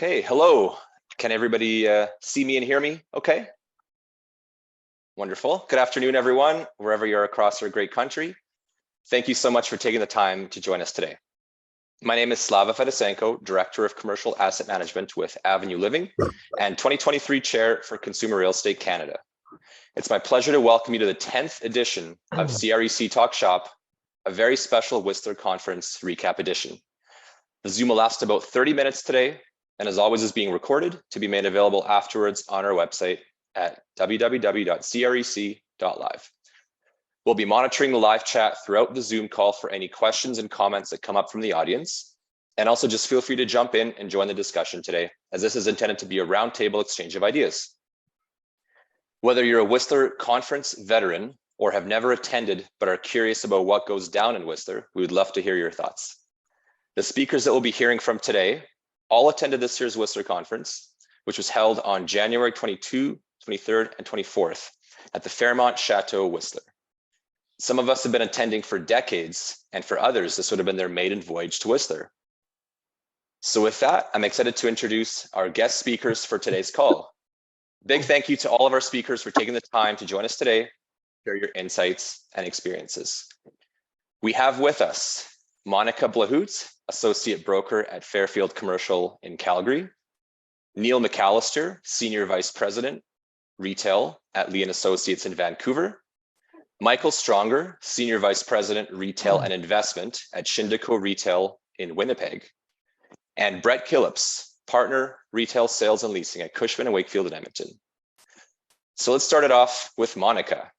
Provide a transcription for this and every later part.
Okay, hello. Can everybody see me and hear me okay? Wonderful. Good afternoon, everyone, wherever you're across our great country. Thank you so much for taking the time to join us today. My name is Slava Fedosenko, Director of Commercial Asset Management with Avenue Living and 2023 Chair for Consumer Real Estate Canada. It's my pleasure to welcome you to the 10th edition of CREC Talk Shop, a very special Whistler Conference recap edition. The Zoom will last about 30 minutes today, and as always is being recorded to be made available afterwards on our website at www.crec.live. We'll be monitoring the live chat throughout the Zoom call for any questions and comments that come up from the audience. And also just feel free to jump in and join the discussion today, as this is intended to be a roundtable exchange of ideas. Whether you're a Whistler Conference veteran or have never attended but are curious about what goes down in Whistler, we would love to hear your thoughts. The speakers that we'll be hearing from today all attended this year's Whistler Conference, which was held on January 22, 23rd, and 24th at the Fairmont Chateau, Whistler. Some of us have been attending for decades, and for others, this would have been their maiden voyage to Whistler. So with that, I'm excited to introduce our guest speakers for today's call. Big thank you to all of our speakers for taking the time to join us today, share your insights and experiences. We have with us Monica Blahout, Associate Broker at Fairfield Commercial in Calgary, Neil McAllister, Senior Vice President, Retail at Lee & Associates in Vancouver, Michael Stronger, Senior Vice President, Retail and Investment at Shindeco Retail in Winnipeg, and Brett Killips, Partner, Retail Sales and Leasing at Cushman & Wakefield in Edmonton. So let's start it off with Monica.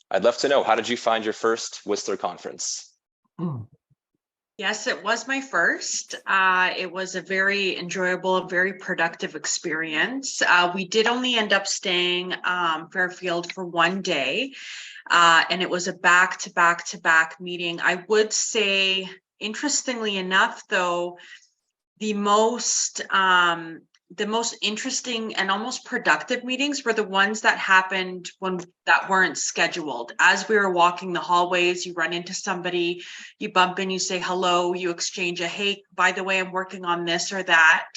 I'd love to know, how did you find your first Whistler Conference? Yes, it was my first. It was a very enjoyable, very productive experience. We did only end up staying Fairfield for one day, and it was a back-to-back meeting. I would say, interestingly enough, though, the most interesting and almost productive meetings were the ones that happened that weren't scheduled. As we were walking the hallways, you run into somebody, you bump in, you say hello, you exchange a, hey, by the way, I'm working on this or that.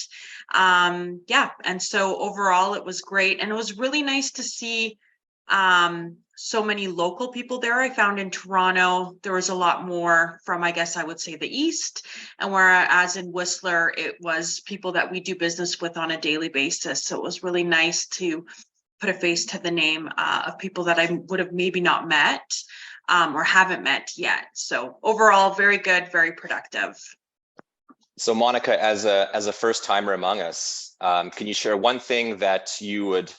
Yeah, and so overall it was great. And it was really nice to see so many local people there. I found in Toronto, there was a lot more from, I guess I would say, the East. And whereas in Whistler, it was people that we do business with on a daily basis. So it was really nice to put a face to the name of people that I would have maybe not met or haven't met yet. So overall, very good, very productive. So Monica, as a first timer among us, can you share one thing that you would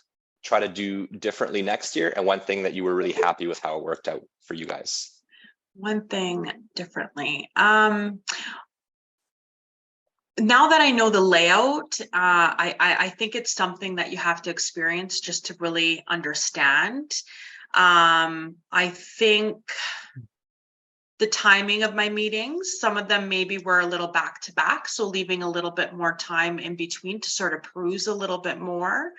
try to do differently next year, and one thing that you were really happy with how it worked out for you guys? One thing differently. Now that I know the layout, I think it's something that you have to experience just to really understand. I think the timing of my meetings, some of them maybe were a little back to back, so leaving a little bit more time in between to sort of peruse a little bit more.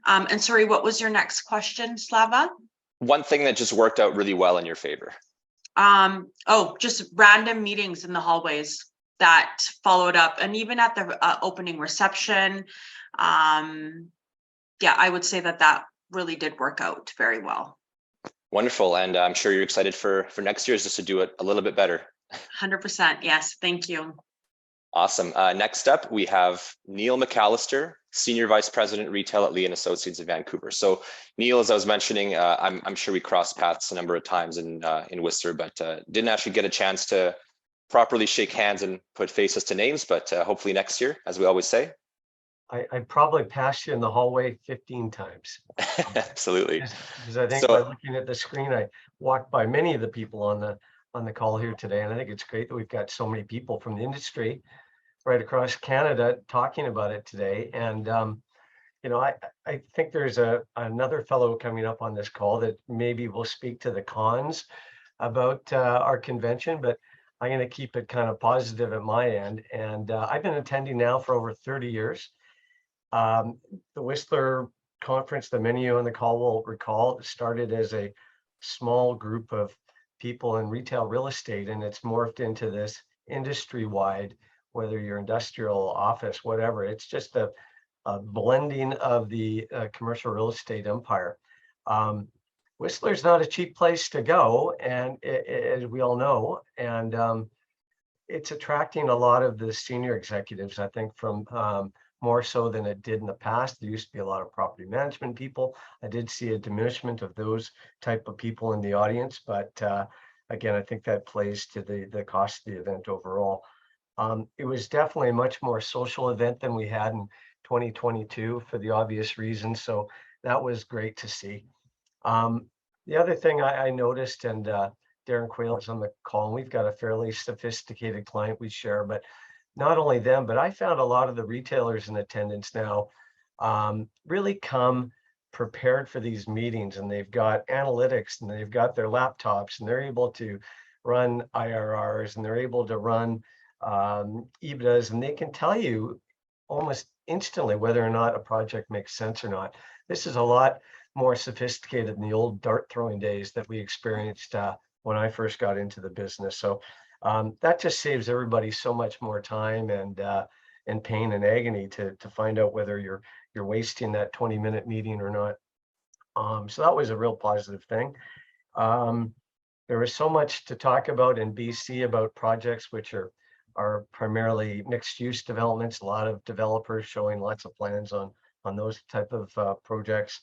And sorry, what was your next question, Slava? One thing that just worked out really well in your favor. Oh, just random meetings in the hallways that followed up, and even at the opening reception. Yeah, I would say that really did work out very well. Wonderful, and I'm sure you're excited for next year's just to do it a little bit better. 100%, yes, thank you. Awesome. Next up, we have Neil McAllister, Senior Vice President, Retail at Lee & Associates in Vancouver. So Neil, as I was mentioning, I'm sure we crossed paths a number of times in Whistler, but didn't actually get a chance to properly shake hands and put faces to names, but hopefully next year, as we always say. I probably passed you in the hallway 15 times. Absolutely. Because I think by looking at the screen, I walked by many of the people on the call here today, and I think it's great that we've got so many people from the industry right across Canada talking about it today. And you know, I think there's another fellow coming up on this call that maybe will speak to the cons about our convention, but I'm going to keep it kind of positive at my end. And I've been attending now for over 30 years. The Whistler Conference, the many of you on the call will recall, started as a small group of people in retail real estate, and it's morphed into this industry-wide whether you're industrial, office, whatever. It's just a blending of the commercial real estate empire. Whistler's not a cheap place to go, and as we all know, and it's attracting a lot of the senior executives, I think, from more so than it did in the past. There used to be a lot of property management people. I did see a diminishment of those type of people in the audience, but again, I think that plays to the cost of the event overall. It was definitely a much more social event than we had in 2022 for the obvious reasons. So that was great to see. The other thing I noticed, and Darren Quayle's on the call, and we've got a fairly sophisticated client we share, but not only them, but I found a lot of the retailers in attendance now really come prepared for these meetings, and they've got analytics and they've got their laptops and they're able to run IRRs and they're able to run EBITDAs, and they can tell you almost instantly whether or not a project makes sense or not. This is a lot more sophisticated than the old dart throwing days that we experienced when I first got into the business. So that just saves everybody so much more time and pain and agony to find out whether you're wasting that 20-minute meeting or not. So that was a real positive thing. There was so much to talk about in BC about projects which are primarily mixed use developments, a lot of developers showing lots of plans on those type of projects.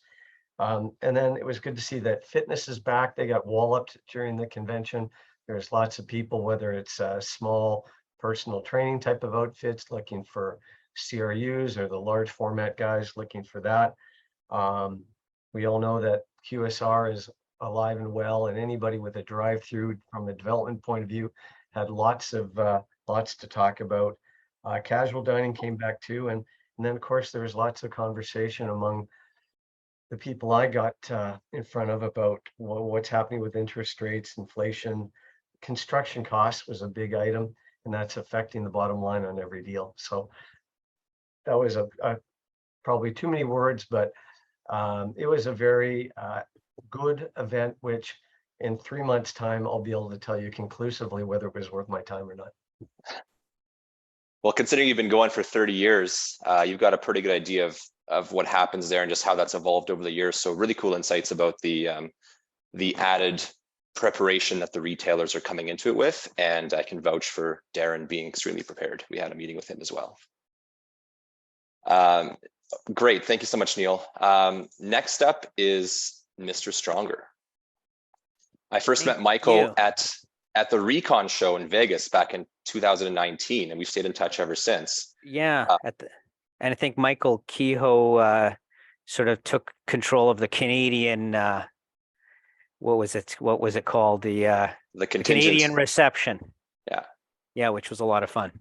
And then it was good to see that fitness is back. They got walloped during the convention. There's lots of people, whether it's small personal training type of outfits looking for CRUs or the large format guys looking for that. We all know that QSR is alive and well, and anybody with a drive-through from a development point of view had lots to talk about. Casual dining came back too, and then of course there was lots of conversation among the people I got in front of about what's happening with interest rates, inflation. Construction costs was a big item, and that's affecting the bottom line on every deal. So that was a probably too many words, but it was a very good event, which in 3 months' time, I'll be able to tell you conclusively whether it was worth my time or not. Well, considering you've been going for 30 years, you've got a pretty good idea of what happens there and just how that's evolved over the years. So really cool insights about the added preparation that the retailers are coming into it with. And I can vouch for Darren being extremely prepared. We had a meeting with him as well. Great, thank you so much, Neil. Next up is Mr. Stronger. I first met Michael at the Recon show in Vegas back in 2019, and we've stayed in touch ever since. Yeah, and I think Michael Kehoe sort of took control of the Canadian, what was it called? The Canadian reception. Yeah, which was a lot of fun.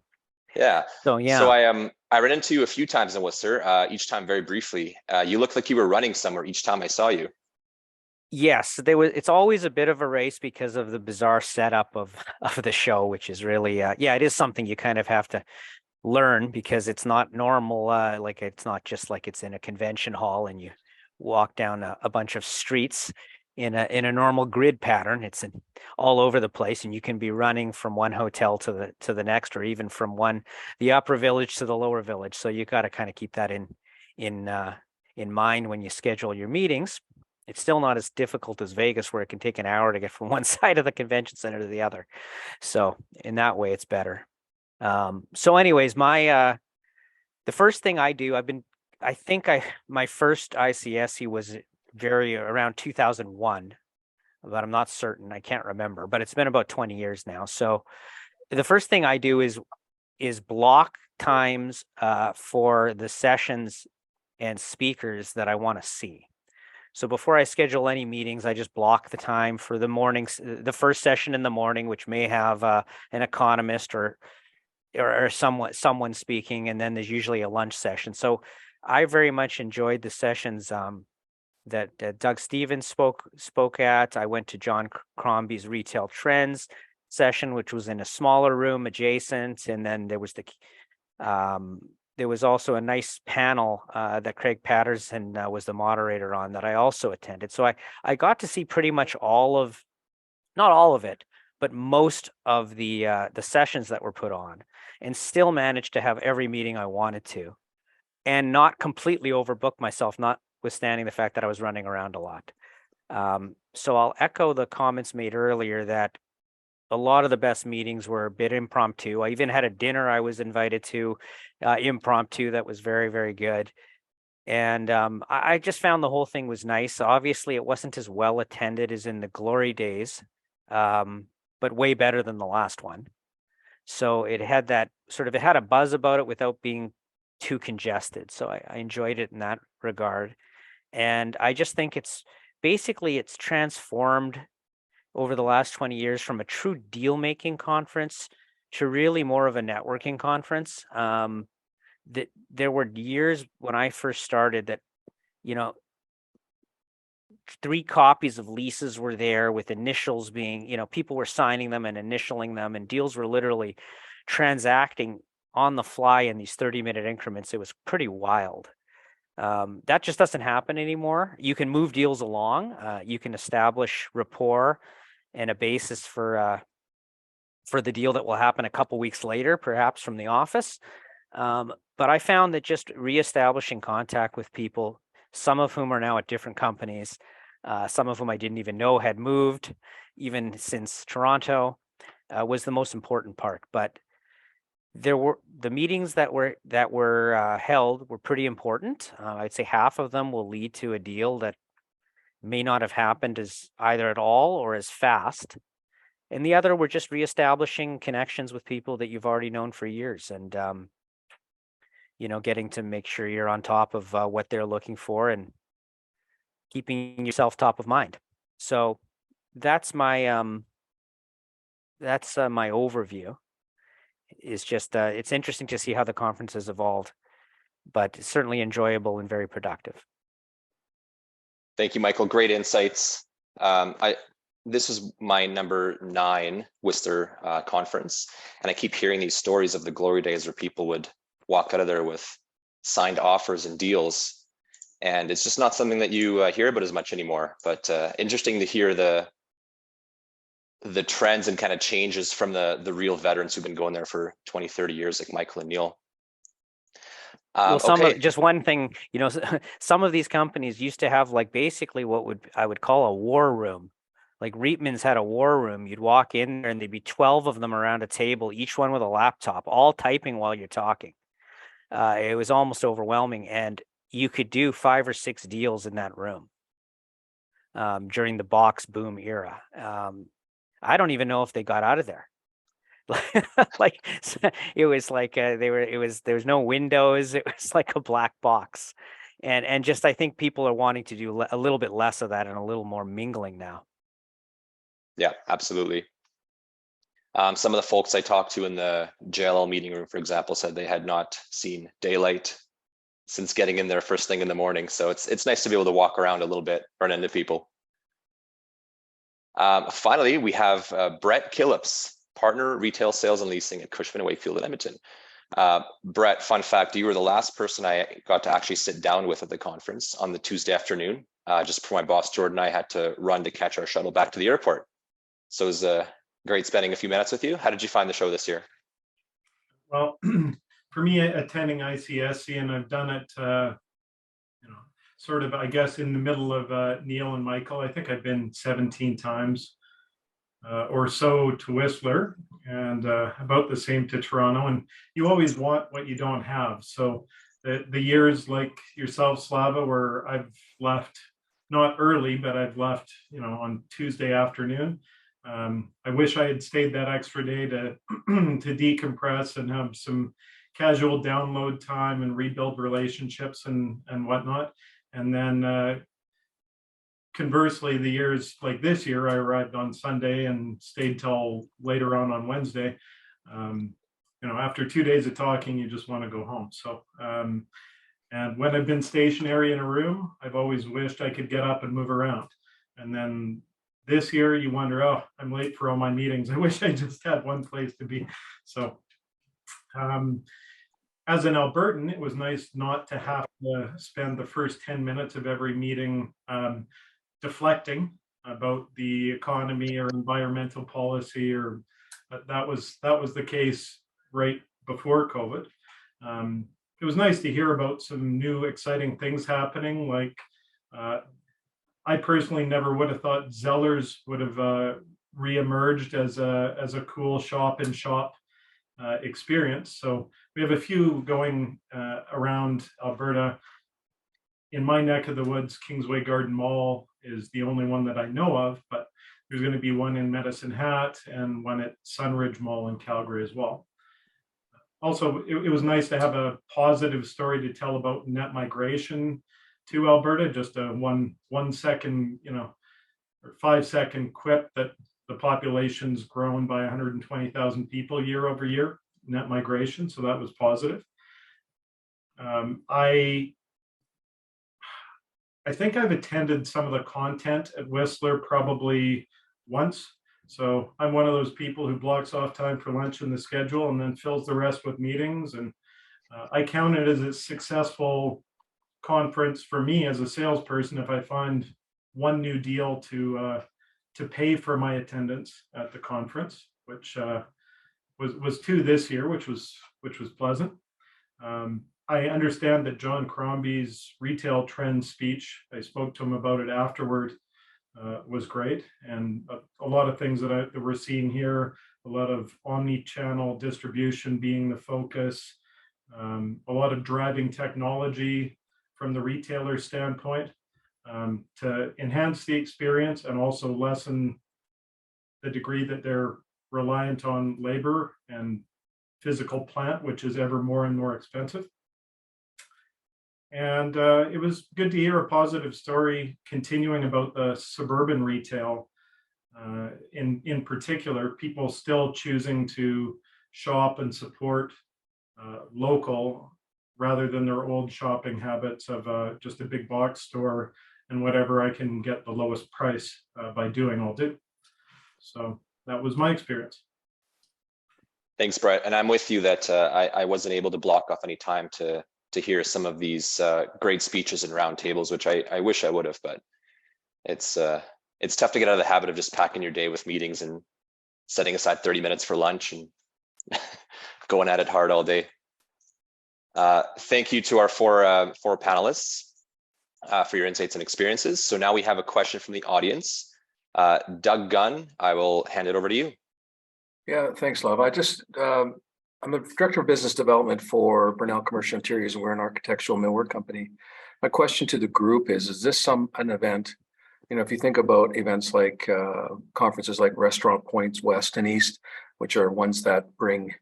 Yeah. So yeah. So I ran into you a few times in Whistler, each time very briefly. You looked like you were running somewhere each time I saw you. Yes, it's always a bit of a race because of the bizarre setup of the show, which is really it is something you kind of have to learn because it's not normal. Like it's not just like it's in a convention hall and you walk down a bunch of streets in a normal grid pattern. It's all over the place, and you can be running from one hotel to the next, or even from the upper village to the lower village. So you got to kind of keep that in mind when you schedule your meetings. It's still not as difficult as Vegas, where it can take an hour to get from one side of the convention center to the other. So in that way, it's better. So anyways, the first thing I do, my first ICSC was around 2001, but I'm not certain. I can't remember, but it's been about 20 years now. So the first thing I do is block times for the sessions and speakers that I want to see. So before I schedule any meetings, I just block the time for the mornings, the first session in the morning, which may have an economist or someone speaking, and then there's usually a lunch session. So I very much enjoyed the sessions that Doug Stevens spoke at. I went to John Crombie's Retail Trends session, which was in a smaller room adjacent, and then there was also a nice panel that Craig Patterson was the moderator on that I also attended. So I got to see pretty much not all of it, but most of the sessions that were put on, and still managed to have every meeting I wanted to, and not completely overbook myself, notwithstanding the fact that I was running around a lot. So I'll echo the comments made earlier that a lot of the best meetings were a bit impromptu. I even had a dinner I was invited to, impromptu, that was very, very good. And I just found the whole thing was nice. Obviously, it wasn't as well attended as in the glory days, but way better than the last one. So it had that it had a buzz about it without being too congested. So I enjoyed it in that regard. And I just think it's transformed over the last 20 years from a true deal-making conference to really more of a networking conference. That there were years when I first started that, 3 copies of leases were there with initials being, people were signing them and initialing them, and deals were literally transacting on the fly in these 30-minute increments. It was pretty wild. That just doesn't happen anymore. You can move deals along. You can establish rapport and a basis for the deal that will happen a couple weeks later, perhaps from the office. But I found that just reestablishing contact with people, some of whom are now at different companies, some of whom I didn't even know had moved, even since Toronto, was the most important part. But there were the meetings that were held were pretty important. I'd say half of them will lead to a deal that may not have happened as either at all or as fast. And the other were just reestablishing connections with people that you've already known for years, and getting to make sure you're on top of what they're looking for and keeping yourself top of mind. So that's my my overview. Is just it's interesting to see how the conference has evolved, but it's certainly enjoyable and very productive. Thank you, Michael. Great insights. This is my number 9 Whistler conference, and I keep hearing these stories of the glory days where people would walk out of there with signed offers and deals, and it's just not something that you hear about as much anymore. But interesting to hear the trends and kind of changes from the real veterans who've been going there for 20, 30 years, like Michael and Neil. Well, just one thing, some of these companies used to have basically what I would call a war room. Like Reitman's had a war room. You'd walk in there and there'd be 12 of them around a table, each one with a laptop, all typing while you're talking. It was almost overwhelming, and you could do 5 or 6 deals in that room during the box boom era. I don't even know if they got out of there. It was there was no windows. It was like a black box, and just I think people are wanting to do a little bit less of that and a little more mingling now. Yeah, absolutely. Some of the folks I talked to in the JLL meeting room, for example, said they had not seen daylight since getting in there first thing in the morning. So it's nice to be able to walk around a little bit, run into people. Finally, we have Brett Killips, partner retail sales and leasing at Cushman & Wakefield in Edmonton. Brett, fun fact, you were the last person I got to actually sit down with at the conference on the Tuesday afternoon. Just before my boss Jordan and I had to run to catch our shuttle back to the airport. So it was great spending a few minutes with you. How did you find the show this year? Well, for me, attending ICSC, and I've done it, sort of, I guess, in the middle of Neil and Michael. I think I've been 17 times or so to Whistler, and about the same to Toronto. And you always want what you don't have. So the years like yourself, Slava, where I've left, not early, but I've left, on Tuesday afternoon. I wish I had stayed that extra day to to decompress and have some casual download time and rebuild relationships and whatnot. And then conversely, the years like this year, I arrived on Sunday and stayed till later on Wednesday. After 2 days of talking, you just want to go home. So, and when I've been stationary in a room, I've always wished I could get up and move around. And then this year, you wonder, oh, I'm late for all my meetings. I wish I just had one place to be. So, as an Albertan, it was nice not to have to spend the first 10 minutes of every meeting deflecting about the economy or environmental policy, or that was the case right before COVID. It was nice to hear about some new exciting things happening. Like I personally never would have thought Zellers would have reemerged as a cool shop-in-shop experience. So we have a few going around Alberta. In my neck of the woods, Kingsway Garden Mall is the only one that I know of, but there's going to be one in Medicine Hat and one at Sunridge Mall in Calgary as well. Also, it was nice to have a positive story to tell about net migration to Alberta. Just a one second, or 5 second quip that the population's grown by 120,000 people year over year, net migration. So that was positive. I think I've attended some of the content at Whistler probably once. So I'm one of those people who blocks off time for lunch in the schedule and then fills the rest with meetings. And I count it as a successful conference for me as a salesperson if I find one new deal to pay for my attendance at the conference, which was 2 this year, which was pleasant. I understand that John Crombie's retail trend speech, I spoke to him about it afterward, was great. And a lot of things that we're seeing here, a lot of omni-channel distribution being the focus, a lot of driving technology from the retailer standpoint to enhance the experience and also lessen the degree that they're reliant on labor and physical plant, which is ever more and more expensive. And it was good to hear a positive story continuing about the suburban retail. In particular, people still choosing to shop and support local rather than their old shopping habits of just a big box store and whatever I can get the lowest price by doing, I'll do. So that was my experience. Thanks, Brett. And I'm with you that I wasn't able to block off any time to hear some of these great speeches and roundtables, which I wish I would have, but it's tough to get out of the habit of just packing your day with meetings and setting aside 30 minutes for lunch and going at it hard all day. Thank you to our four panelists for your insights and experiences. So now we have a question from the audience. Doug Gunn, I will hand it over to you. Yeah, thanks, Love. I'm a director of business development for Burnell Commercial Interiors, and we're an architectural millwork company. My question to the group is this an event? If you think about events like conferences like Restaurant Points West and East, which are ones that bring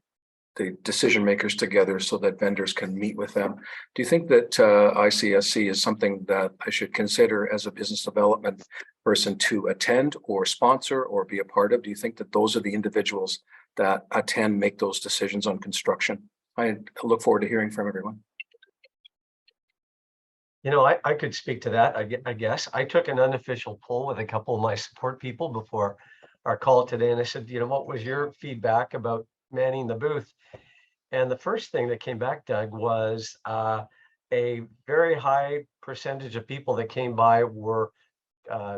the decision makers together so that vendors can meet with them. Do you think that ICSC is something that I should consider as a business development person to attend or sponsor or be a part of? Do you think that those are the individuals that attend, make those decisions on construction? I look forward to hearing from everyone. I could speak to that, I guess. I took an unofficial poll with a couple of my support people before our call today, and I said, what was your feedback about manning the booth? And the first thing that came back, Doug, was a very high percentage of people that came by were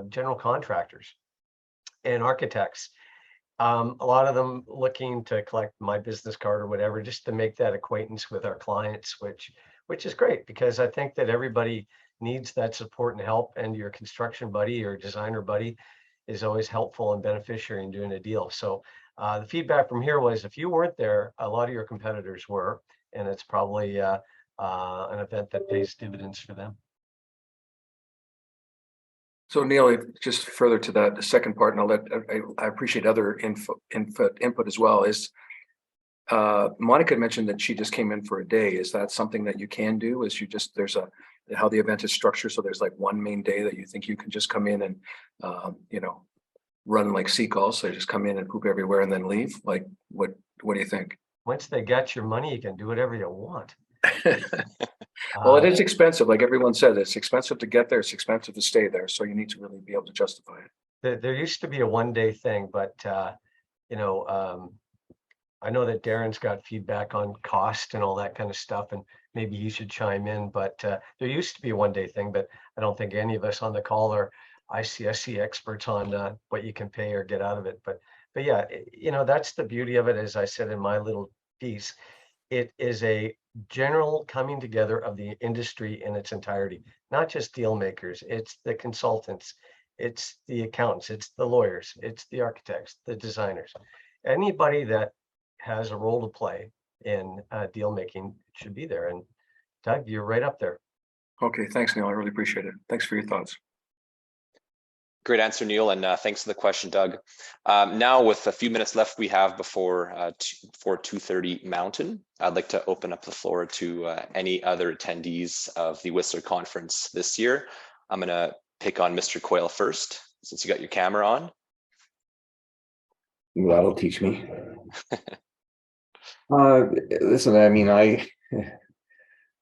general contractors and architects. A lot of them looking to collect my business card or whatever, just to make that acquaintance with our clients, which is great, because I think that everybody needs that support and help, and your construction buddy, your designer buddy is always helpful and beneficiary in doing a deal. So the feedback from here was, if you weren't there, a lot of your competitors were, and it's probably an event that pays dividends for them. So Neil, just further to that, the second part, and I appreciate other input as well, is Monica mentioned that she just came in for a day. Is that something that you can do? There's how the event is structured, so there's like one main day that you think you can just come in and run like seagulls, so you just come in and poop everywhere and then leave? Like, what do you think? Once they got your money, you can do whatever you want. Well, it is expensive. Like everyone said, it's expensive to get there. It's expensive to stay there. So you need to really be able to justify it. There used to be a one-day thing, but I know that Darren's got feedback on cost and all that kind of stuff, and maybe he should chime in. But there used to be a one-day thing, but I don't think any of us on the call are ICSC experts on what you can pay or get out of it. But yeah, that's the beauty of it. As I said in my little piece, it is a general coming together of the industry in its entirety, not just deal makers. It's the consultants, it's the accountants, it's the lawyers, it's the architects, the designers. Anybody that has a role to play in deal making should be there. And Doug, you're right up there. Okay, thanks, Neil. I really appreciate it. Thanks for your thoughts. Great answer, Neil, and thanks for the question, Doug. Now, with a few minutes left we have before 2:30 Mountain, I'd like to open up the floor to any other attendees of the Whistler Conference this year. I'm going to pick on Mr. Coyle first, since you got your camera on. That'll teach me. Listen, I mean, I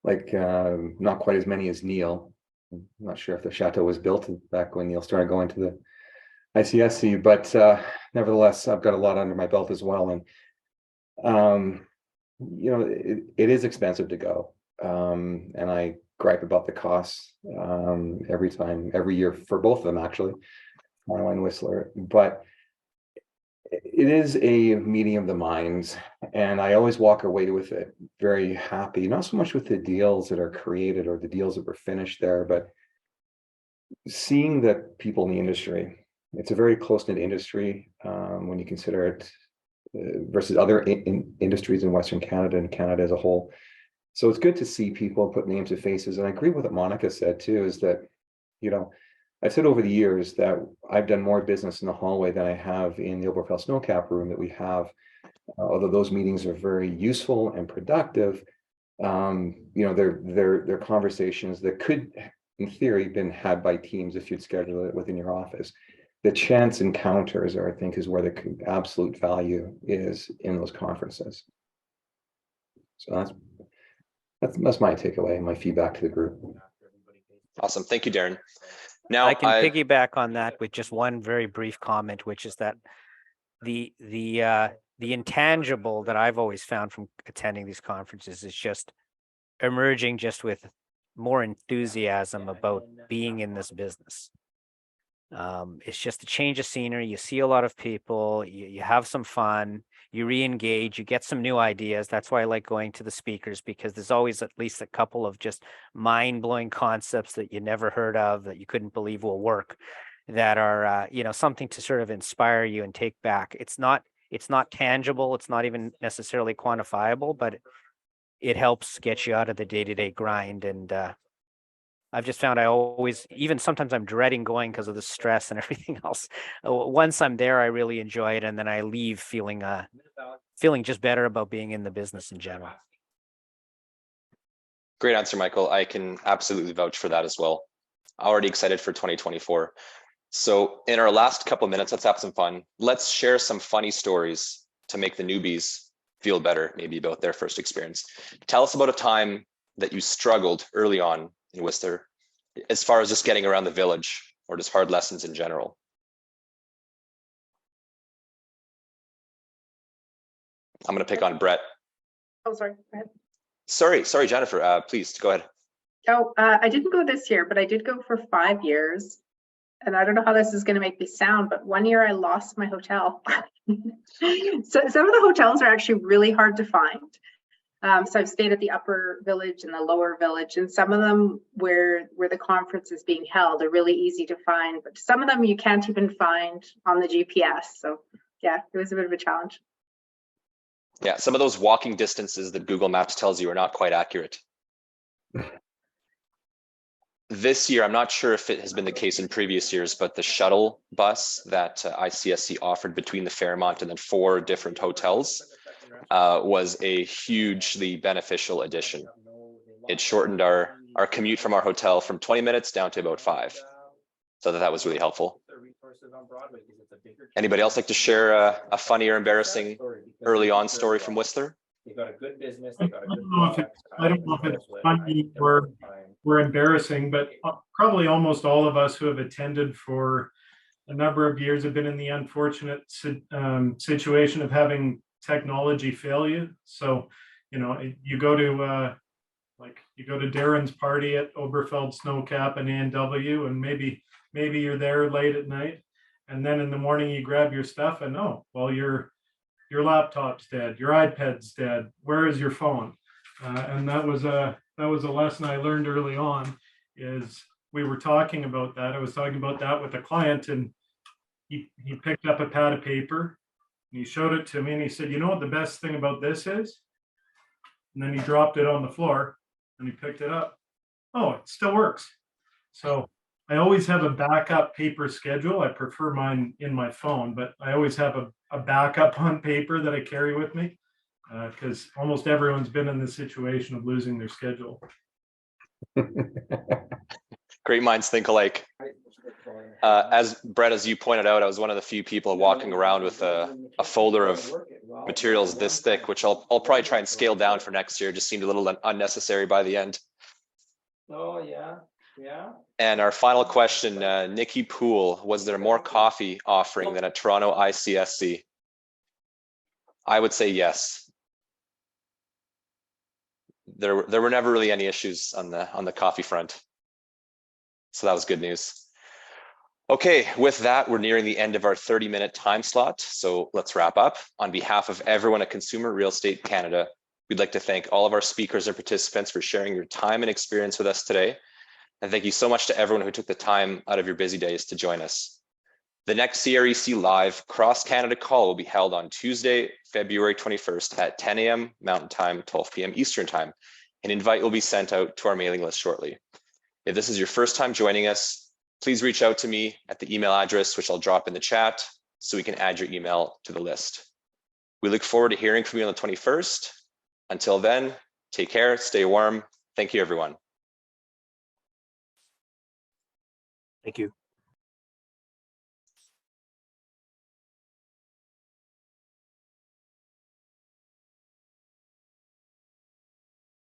like not quite as many as Neil. I'm not sure if the chateau was built back when Neil started going to the ICSC, but nevertheless, I've got a lot under my belt as well. And, it is expensive to go. And I gripe about the costs every year for both of them, actually, Toronto and Whistler. But it is a meeting of the minds, and I always walk away with it very happy, not so much with the deals that are created or the deals that were finished there, but seeing that people in the industry, it's a very close-knit industry when you consider it versus other industries in Western Canada and Canada as a whole. So it's good to see people put names to faces. And I agree with what Monica said too, is that, I've said over the years that I've done more business in the hallway than I have in the Oberfell Snowcap room that we have. Although those meetings are very useful and productive, they're conversations that could, in theory, been had by teams if you'd schedule it within your office. The chance encounters, I think, is where the absolute value is in those conferences. So that's my takeaway, my feedback to the group. Awesome, thank you, Darren. Now I can piggyback on that with just one very brief comment, which is that the intangible that I've always found from attending these conferences is just emerging just with more enthusiasm about being in this business. It's just a change of scenery. You see a lot of people, you have some fun, you re-engage, you get some new ideas. That's why I like going to the speakers, because there's always at least a couple of just mind-blowing concepts that you never heard of, that you couldn't believe will work, that are something to sort of inspire you and take back. It's not tangible, it's not even necessarily quantifiable, but it helps get you out of the day-to-day grind. And I've just found I always, even sometimes I'm dreading going because of the stress and everything else. Once I'm there, I really enjoy it, and then I leave feeling just better about being in the business in general. Great answer, Michael. I can absolutely vouch for that as well. Already excited for 2024. So in our last couple of minutes, let's have some fun. Let's share some funny stories to make the newbies feel better, maybe about their first experience. Tell us about a time that you struggled early on in Whistler, as far as just getting around the village, or just hard lessons in general. I'm going to pick on Brett. Oh, sorry. Go ahead. Sorry, Jennifer. Please go ahead. Oh, I didn't go this year, but I did go for 5 years. And I don't know how this is going to make me sound, but one year I lost my hotel. So some of the hotels are actually really hard to find. So I've stayed at the upper village and the lower village, and some of them where the conference is being held are really easy to find, but some of them you can't even find on the GPS. So yeah, it was a bit of a challenge. Yeah, some of those walking distances that Google Maps tells you are not quite accurate. This year, I'm not sure if it has been the case in previous years, but the shuttle bus that ICSC offered between the Fairmont and then 4 different hotels was a hugely beneficial addition. It shortened our commute from our hotel from 20 minutes down to about 5. So that was really helpful. Anybody else like to share a funny or embarrassing early on story from Whistler? You've got a good business. I don't know if it's funny or embarrassing, but probably almost all of us who have attended for a number of years have been in the unfortunate situation of having technology fail you. So, you go to Darren's party at Oberfeld Snowcap and A&W, and maybe maybe you're there late at night, and then in the morning you grab your stuff and oh, well, your laptop's dead, your iPad's dead. Where is your phone? And that was a lesson I learned early on. Is we were talking about that. I was talking about that with a client, and he picked up a pad of paper and he showed it to me and he said, you know what the best thing about this is? And then he dropped it on the floor and he picked it up. Oh, it still works. So I always have a backup paper schedule. I prefer mine in my phone, but I always have a backup on paper that I carry with me because almost everyone's been in the situation of losing their schedule. Great minds think alike. As Brett, as you pointed out, I was one of the few people walking around with a folder of materials this thick, which I'll probably try and scale down for next year. Just seemed a little unnecessary by the end. Oh, yeah. Yeah. And our final question, Nikki Poole, was there more coffee offering than at Toronto ICSC? I would say yes. There were never really any issues on the coffee front. So that was good news. Okay, with that, we're nearing the end of our 30-minute time slot. So let's wrap up. On behalf of everyone at Consumer Real Estate Canada, we'd like to thank all of our speakers and participants for sharing your time and experience with us today. And thank you so much to everyone who took the time out of your busy days to join us. The next CREC Live Cross Canada Call will be held on Tuesday, February 21st at 10 a.m. Mountain Time, 12 p.m. Eastern Time. An invite will be sent out to our mailing list shortly. If this is your first time joining us, please reach out to me at the email address, which I'll drop in the chat, so we can add your email to the list. We look forward to hearing from you on the 21st. Until then, take care, stay warm. Thank you, everyone. Thank you.